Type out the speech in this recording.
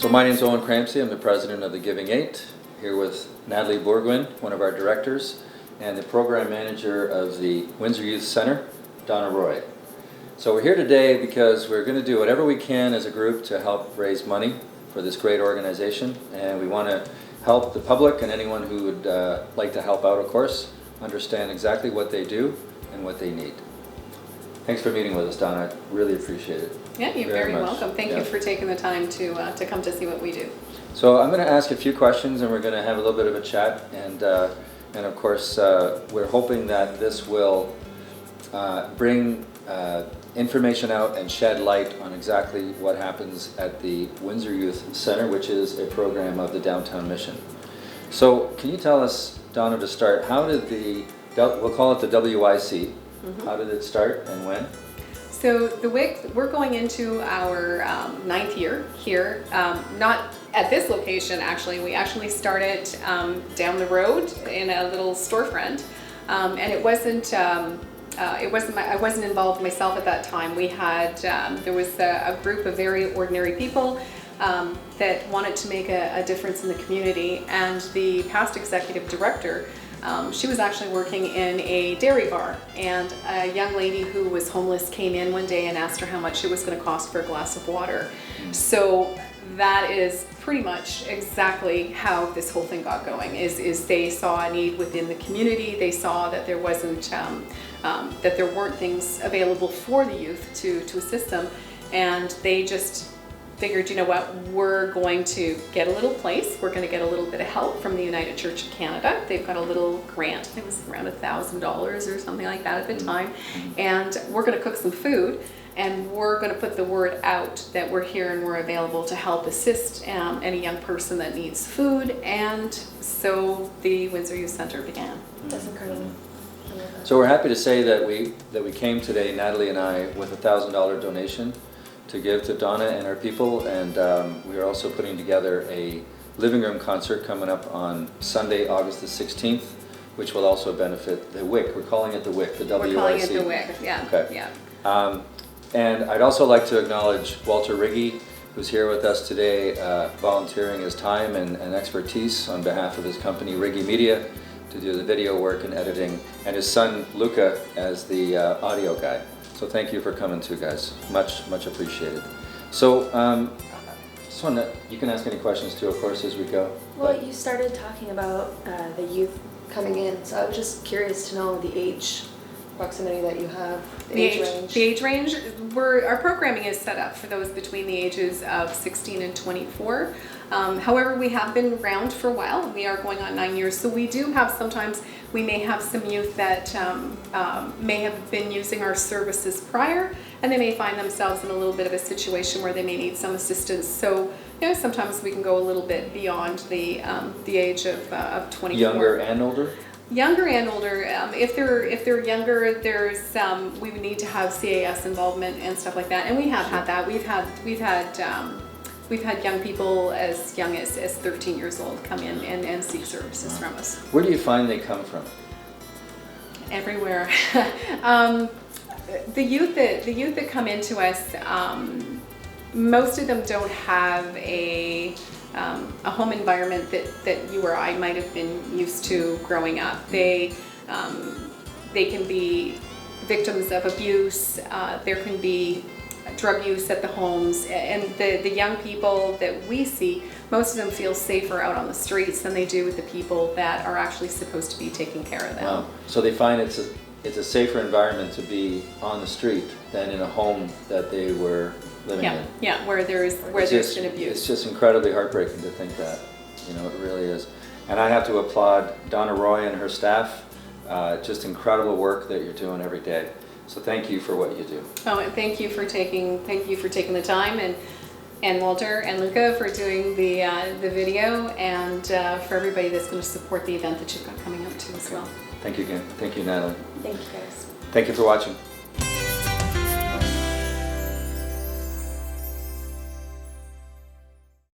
So my name is Owen Crampsey. I'm the president of the Giving 8, here with Natalie Bourguin, one of our directors, and the program manager of the Windsor Youth Center, Donna Roy. So we're here today because we're going to do whatever we can as a group to help raise money for this great organization, and we want to help the public and anyone who would like to help out, of course, understand exactly what they do and what they need. Thanks for meeting with us, Donna. I really appreciate it. Yeah, you're very welcome. Thank you for taking the time to come to see what we do. So I'm going to ask a few questions, and we're going to have a little bit of a chat. And of course, we're hoping that this will bring information out and shed light on exactly what happens at the Windsor Youth Center, which is a program of the Downtown Mission. So can you tell us, Donna, to start, how did we'll call it the WYC, how did it start and when? So the WYC, we're going into our 9th year here, not at this location actually. We actually started down the road in a little storefront, and I wasn't involved myself at that time. We had there was a group of very ordinary people that wanted to make a difference in the community, and the past executive director, she was actually working in a dairy bar, and a young lady who was homeless came in one day and asked her how much it was going to cost for a glass of water. So that is pretty much exactly how this whole thing got going, is they saw a need within the community. They saw that there wasn't, that there weren't things available for the youth to assist them, and they just figured, you know what, we're going to get a little place, we're going to get a little bit of help from the United Church of Canada. They've got a little grant, it was around $1,000 or something like that at the time, and we're going to cook some food, and we're going to put the word out that we're here and we're available to help assist any young person that needs food. And so the Windsor Youth Center began. That's incredible. So we're happy to say that we came today, Natalie and I, with a $1,000 donation to give to Donna and her people, and we are also putting together a living room concert coming up on Sunday, August the 16th, which will also benefit the WYC. We're calling it the WYC, the WYC. We're calling it the WYC, yeah. Okay. Yeah. And I'd also like to acknowledge Walter Riggy, who's here with us today, volunteering his time and expertise on behalf of his company, Riggy Media, to do the video work and editing, and his son, Luca, as the audio guy. So thank you for coming too, guys. Much, much appreciated. So just want to, you can ask any questions too, of course, as we go. Well, you started talking about the youth coming in, so I was just curious to know the age proximity that you have, the age range. The age range, our programming is set up for those between the ages of 16 and 24. However, we have been around for a while. We are going on 9 years, so we do have, sometimes we may have some youth that may have been using our services prior, and they may find themselves in a little bit of a situation where they may need some assistance. So, you know, sometimes we can go a little bit beyond the age of 24. Younger and older? Younger and older. If they're younger, there's we would need to have CAS involvement and stuff like that, and we have had that. We've had young people as young as 13 years old come in and seek services from us. Where do you find they come from? Everywhere. The youth that come into us, most of them don't have a home environment that you or I might have been used to growing up. They can be victims of abuse. There can be drug use at the homes, and the young people that we see, most of them feel safer out on the streets than they do with the people that are actually supposed to be taking care of them. Wow. So they find it's a safer environment to be on the street than in a home that they were living in. Yeah, where there's been abuse. It's just incredibly heartbreaking to think that, you know, it really is. And I have to applaud Donna Roy and her staff. Just incredible work that you're doing every day. So thank you for what you do. Oh, and thank you for taking the time, and Walter and Luca for doing the video, and for everybody that's going to support the event that you've got coming up too as well. Thank you again. Thank you, Natalie. Thank you, guys. Thank you for watching.